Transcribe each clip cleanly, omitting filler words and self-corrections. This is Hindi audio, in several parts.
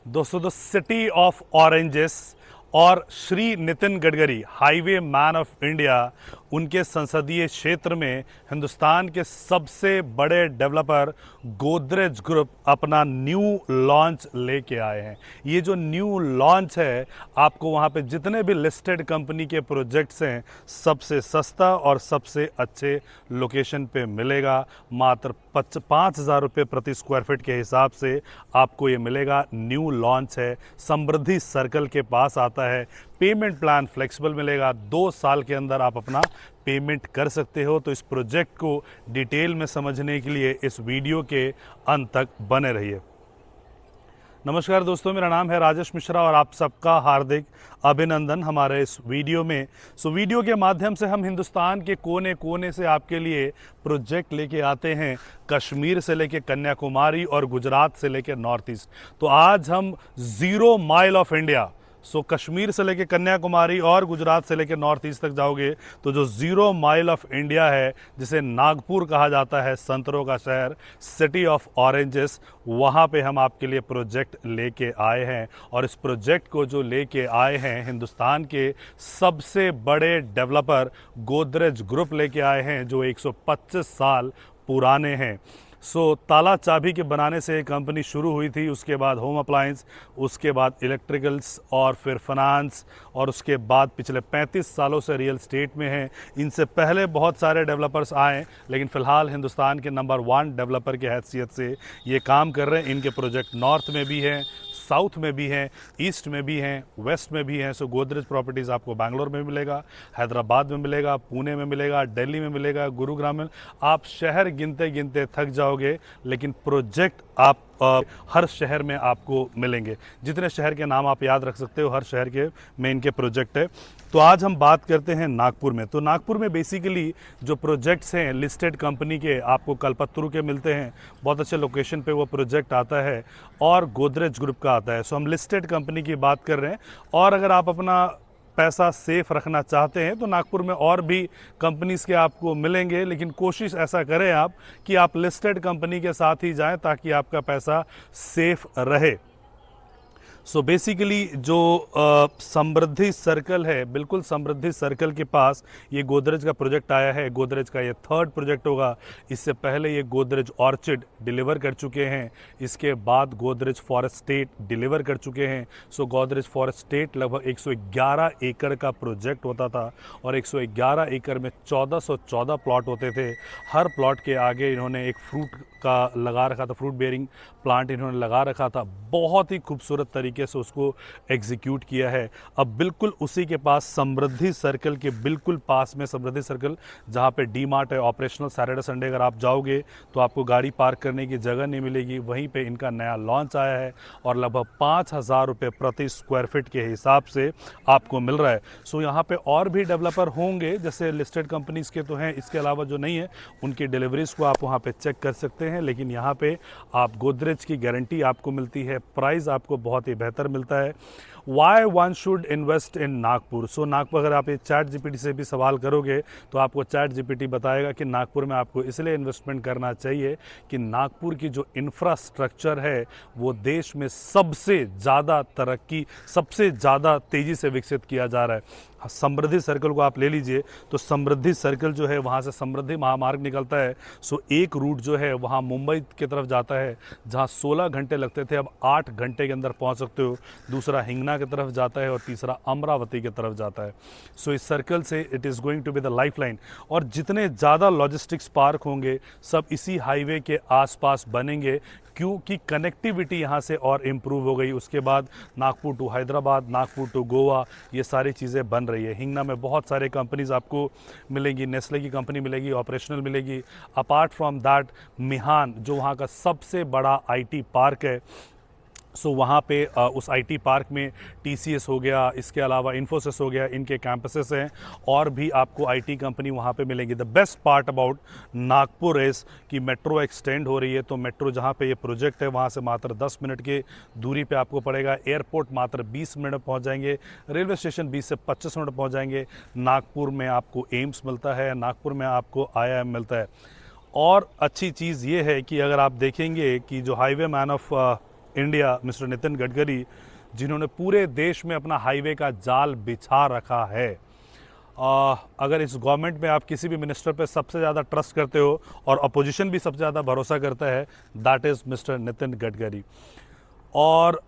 दोस्तों द सिटी ऑफ ऑरेंजेस और Shri Nitin Gadkari highway man of India, उनके संसदीय क्षेत्र में हिंदुस्तान के सबसे बड़े डेवलपर गोदरेज ग्रुप अपना न्यू लॉन्च लेके आए हैं। ये जो न्यू लॉन्च है, आपको वहाँ पे जितने भी लिस्टेड कंपनी के प्रोजेक्ट्स हैं सबसे सस्ता और सबसे अच्छे लोकेशन पे मिलेगा। मात्र 5,000 रुपये प्रति स्क्वायर फीट के हिसाब से आपको ये मिलेगा। न्यू लॉन्च है, समृद्धि सर्कल के पास आता है। पेमेंट प्लान फ्लेक्सिबल मिलेगा, 2 साल के अंदर आप अपना पेमेंट कर सकते हो। तो इस प्रोजेक्ट को डिटेल में समझने के लिए इस वीडियो के अंत तक बने रहिए। नमस्कार दोस्तों, मेरा नाम है राजेश मिश्रा और आप सबका हार्दिक अभिनंदन हमारे इस वीडियो में। वीडियो के माध्यम से हम हिंदुस्तान के कोने कोने से आपके लिए प्रोजेक्ट लेके आते हैं, कश्मीर से लेके कन्याकुमारी और गुजरात से लेके नॉर्थ ईस्ट। तो आज हम 0 माइल ऑफ इंडिया, कश्मीर से लेके कन्याकुमारी और गुजरात से लेके नॉर्थ ईस्ट तक जाओगे तो जो 0 माइल ऑफ इंडिया है, जिसे नागपुर कहा जाता है, संतरों का शहर, सिटी ऑफ ऑरेंजेस, वहाँ पे हम आपके लिए प्रोजेक्ट लेके आए हैं। और इस प्रोजेक्ट को जो लेके आए हैं हिंदुस्तान के सबसे बड़े डेवलपर गोदरेज ग्रुप लेके आए हैं, जो 125 साल पुराने हैं। ताला चाबी के बनाने से एक कंपनी शुरू हुई थी, उसके बाद होम अप्लायंस, उसके बाद इलेक्ट्रिकल्स और फिर फाइनेंस, और उसके बाद पिछले 35 सालों से रियल स्टेट में हैं। इनसे पहले बहुत सारे डेवलपर्स आए, लेकिन फ़िलहाल हिंदुस्तान के नंबर 1 डेवलपर की हैसियत से ये काम कर रहे हैं। इनके प्रोजेक्ट नॉर्थ में भी हैं, साउथ में भी हैं, ईस्ट में भी हैं, वेस्ट में भी हैं। गोदरेज प्रॉपर्टीज़ आपको बैंगलोर में मिलेगा, हैदराबाद में मिलेगा, पुणे में मिलेगा, दिल्ली में मिलेगा, गुरुग्राम में। आप शहर गिनते गिनते थक जाओगे, लेकिन प्रोजेक्ट आप हर शहर में आपको मिलेंगे। जितने शहर के नाम आप याद रख सकते हो, हर शहर के में इनके प्रोजेक्ट है। तो आज हम बात करते हैं नागपुर में। तो नागपुर में बेसिकली जो प्रोजेक्ट्स हैं लिस्टेड कंपनी के, आपको कल्पतरू के मिलते हैं, बहुत अच्छे लोकेशन पे वो प्रोजेक्ट आता है, और गोदरेज ग्रुप का आता है। हम लिस्टेड कंपनी की बात कर रहे हैं। और अगर आप अपना पैसा सेफ रखना चाहते हैं तो नागपुर में और भी कंपनीज़ के आपको मिलेंगे, लेकिन कोशिश ऐसा करें आप कि आप लिस्टेड कंपनी के साथ ही जाएं ताकि आपका पैसा सेफ रहे। बेसिकली जो समृद्धि सर्कल है, बिल्कुल समृद्धि सर्कल के पास ये गोदरेज का प्रोजेक्ट आया है। गोदरेज का ये 3rd प्रोजेक्ट होगा। इससे पहले ये गोदरेज ऑर्चिड डिलीवर कर चुके हैं, इसके बाद गोदरेज फॉरेस्ट स्टेट डिलीवर कर चुके हैं। गोदरेज फॉरेस्ट स्टेट लगभग 111 एकड़ का प्रोजेक्ट होता था, और 111 एकड़ में 1414 प्लॉट होते थे। हर प्लॉट के आगे इन्होंने एक फ्रूट का लगा रखा था, फ्रूट बेयरिंग प्लांट इन्होंने लगा रखा था। बहुत ही खूबसूरत तरीके से उसको एग्जीक्यूट किया है। अब बिल्कुल उसी के पास समृद्धि सर्कल के बिल्कुल पास में, समृद्धि सर्कल जहाँ पे डी मार्ट है, ऑपरेशनल सैटरडे संडे अगर आप जाओगे तो आपको गाड़ी पार्क करने की जगह नहीं मिलेगी। वहीं पे इनका नया लॉन्च आया है, और लगभग 5,000 रुपये प्रति स्क्वायर फीट के हिसाब से आपको मिल रहा है। यहाँ पे और भी डेवलपर होंगे, जैसे लिस्टेड कंपनीज़ के तो हैं, इसके अलावा जो नहीं है उनकी डिलीवरीज़ को आप वहाँ पे चेक कर सकते हैं। लेकिन यहाँ पे आप गोदरेज की गारंटी आपको मिलती है, प्राइस आपको बहुत ही बेहतर मिलता है। Why one should invest in Nagpur? Nagpur, अगर आप ये चैट जीपीटी से भी सवाल करोगे तो आपको चैट जीपीटी बताएगा कि नागपुर में आपको इसलिए इन्वेस्टमेंट करना चाहिए कि नागपुर की जो इंफ्रास्ट्रक्चर है वो देश में सबसे ज़्यादा तरक्की, सबसे ज़्यादा तेज़ी से विकसित किया जा रहा है। समृद्धि सर्कल को आप ले लीजिए, तो समृद्धि सर्कल जो है वहाँ से समृद्धि महामार्ग निकलता है। एक रूट जो है वहाँ मुंबई की तरफ जाता है, जहाँ 16 घंटे लगते थे, अब 8 घंटे के अंदर पहुँच सकते हो। दूसरा हिंगना की तरफ जाता है, और तीसरा अमरावती की तरफ जाता है। इस सर्कल से it is going to be the life line. और जितने ज़्यादा लॉजिस्टिक्स पार्क होंगे सब इसी हाईवे के आसपास बनेंगे, क्योंकि कनेक्टिविटी यहाँ से और इम्प्रूव हो गई। उसके बाद नागपुर टू हैदराबाद, नागपुर टू गोवा, ये सारी चीज़ें बन रही है। हिंगना में बहुत सारे कंपनीज़ आपको मिलेंगी, नेस्ले की कंपनी मिलेगी, ऑपरेशनल मिलेगी। अपार्ट फ्रॉम दैट, मिहान जो वहाँ का सबसे बड़ा आईटी पार्क है, वहाँ पे उस आईटी पार्क में टीसीएस हो गया, इसके अलावा इन्फोसिस हो गया, इनके कैंपसेस हैं, और भी आपको आईटी कंपनी वहाँ पे मिलेंगी। The best part about Nagpur is कि मेट्रो एक्सटेंड हो रही है। तो मेट्रो जहाँ पे ये प्रोजेक्ट है वहाँ से मात्र 10 मिनट की दूरी पे आपको पड़ेगा। एयरपोर्ट मात्र 20 मिनट पहुँच जाएंगे, रेलवे स्टेशन 20 से 25 मिनट पहुँच जाएंगे। नागपुर में आपको एम्स मिलता है, नागपुर में आपको IIM मिलता है। और अच्छी चीज़ ये है कि अगर आप देखेंगे कि जो highway man of India mister Nitin Gadkari, जिन्होंने पूरे देश में अपना हाईवे का जाल बिछा रखा है। अगर इस गवर्नमेंट में आप किसी भी मिनिस्टर पे सबसे ज़्यादा ट्रस्ट करते हो और अपोजिशन भी सबसे ज़्यादा भरोसा करता है, that is mister Nitin Gadkari. और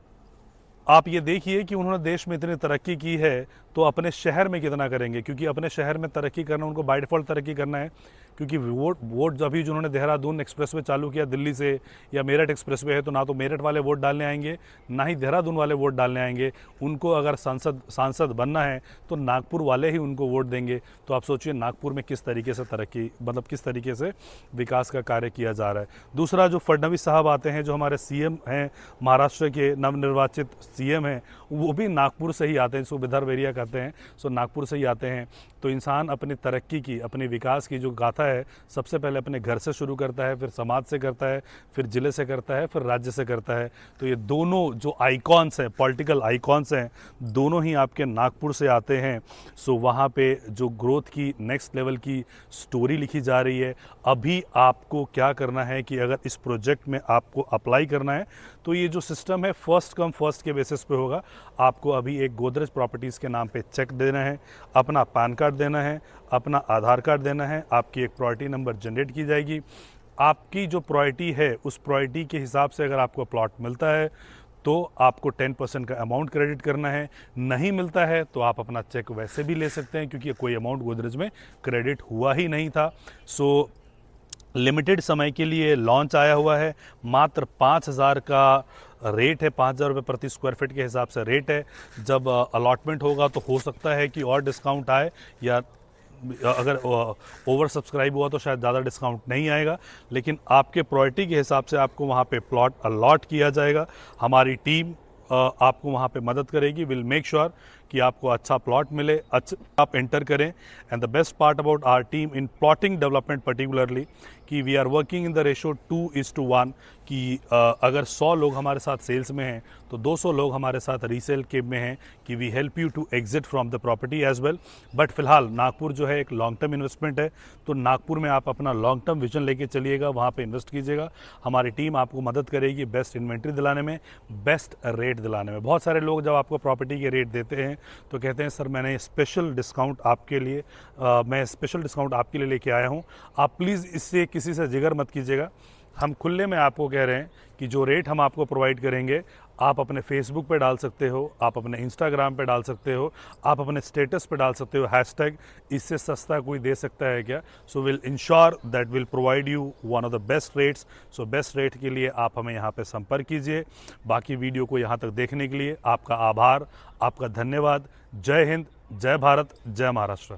आप ये देखिए कि उन्होंने देश में इतनी तरक्की की है तो अपने शहर में कितना करेंगे, क्योंकि अपने शहर में तरक्की करना उनको बाय डिफ़ॉल्ट तरक्की करना है, क्योंकि वोट अभी जो उन्होंने देहरादून एक्सप्रेसवे चालू किया दिल्ली से, या मेरठ एक्सप्रेसवे है, तो ना तो मेरठ वाले वोट डालने आएंगे ना ही देहरादून वाले वोट डालने आएंगे। उनको अगर सांसद बनना है तो नागपुर वाले ही उनको वोट देंगे। तो आप सोचिए नागपुर में किस तरीके से तरक्की, मतलब किस तरीके से विकास का कार्य किया जा रहा है। दूसरा, जो फडणवीस साहब आते हैं, जो हमारे सीएम हैं, महाराष्ट्र के नवनिर्वाचित सीएम हैं, वो भी नागपुर से ही आते हैं, जिसको विदर्भ एरिया कहते हैं, सो नागपुर से ही आते हैं। तो इंसान अपनी तरक्की की, अपने विकास की जो गाथा है, सबसे पहले अपने घर से शुरू करता है, फिर समाज से करता है, फिर जिले से करता है, फिर राज्य से करता है। तो ये दोनों जो आइकॉन्स हैं, पॉलिटिकल आइकॉन्स हैं, दोनों ही आपके नागपुर से आते हैं। सो वहाँ पे जो ग्रोथ की नेक्स्ट लेवल की स्टोरी लिखी जा रही है। अभी आपको क्या करना है कि अगर इस प्रोजेक्ट में आपको अप्लाई करना है तो ये जो सिस्टम है फर्स्ट कम फर्स्ट के बेसिस पे होगा। आपको अभी एक गोदरेज प्रॉपर्टीज़ के नाम पे चेक देना है, अपना पैन कार्ड देना है, अपना आधार कार्ड देना है, आपकी एक प्रायोरिटी नंबर जनरेट की जाएगी। आपकी जो प्रायोरिटी है उस प्रायोरिटी के हिसाब से अगर आपको प्लॉट मिलता है तो आपको 10% का अमाउंट क्रेडिट करना है। नहीं मिलता है तो आप अपना चेक वैसे भी ले सकते हैं, क्योंकि कोई अमाउंट गोदरेज में क्रेडिट हुआ ही नहीं था। सो लिमिटेड समय के लिए लॉन्च आया हुआ है। मात्र 5,000 का रेट है, 5,000 रुपये प्रति स्क्वायर फीट के हिसाब से रेट है। जब अलॉटमेंट होगा तो हो सकता है कि और डिस्काउंट आए, या अगर ओवर सब्सक्राइब हुआ तो शायद ज़्यादा डिस्काउंट नहीं आएगा, लेकिन आपके प्रायोरिटी के हिसाब से आपको वहाँ पे प्लॉट अलॉट किया जाएगा। हमारी टीम आपको वहाँ पे मदद करेगी। विल मेक श्योर कि आपको अच्छा प्लॉट मिले, अच्छा आप एंटर करें। And the best part about our team in plotting development particularly कि we are working in the ratio 2:1 कि अगर 100 लोग हमारे साथ सेल्स में हैं तो 200 लोग हमारे साथ रीसेल के में हैं कि we help you to exit from the property as well. But फिलहाल नागपुर जो है एक लॉन्ग टर्म इन्वेस्टमेंट है, तो नागपुर में आप अपना लॉन्ग टर्म विजन लेके चलिएगा, वहाँ पे इन्वेस्ट कीजिएगा। हमारी टीम आपको मदद करेगी बेस्ट इन्वेंट्री दिलाने में, बेस्ट रेट दिलाने में। बहुत सारे लोग जब आपको प्रॉपर्टी के रेट देते हैं तो कहते हैं सर मैंने स्पेशल डिस्काउंट आपके लिए मैं स्पेशल डिस्काउंट आपके लिए लेके आया हूँ। आप प्लीज़ इससे किसी से जिगर मत कीजिएगा। हम खुले में आपको कह रहे हैं कि जो रेट हम आपको प्रोवाइड करेंगे आप अपने फेसबुक पे डाल सकते हो, आप अपने इंस्टाग्राम पे डाल सकते हो, आप अपने स्टेटस पे डाल सकते हो हैशटैग इससे सस्ता कोई दे सकता है क्या। So will ensure that will provide you one of the best rates. So best rate के लिए आप हमें यहाँ पे संपर्क कीजिए। बाकी वीडियो को यहाँ तक देखने के लिए आपका आभार, आपका धन्यवाद। जय हिंद, जय भारत, जय महाराष्ट्र।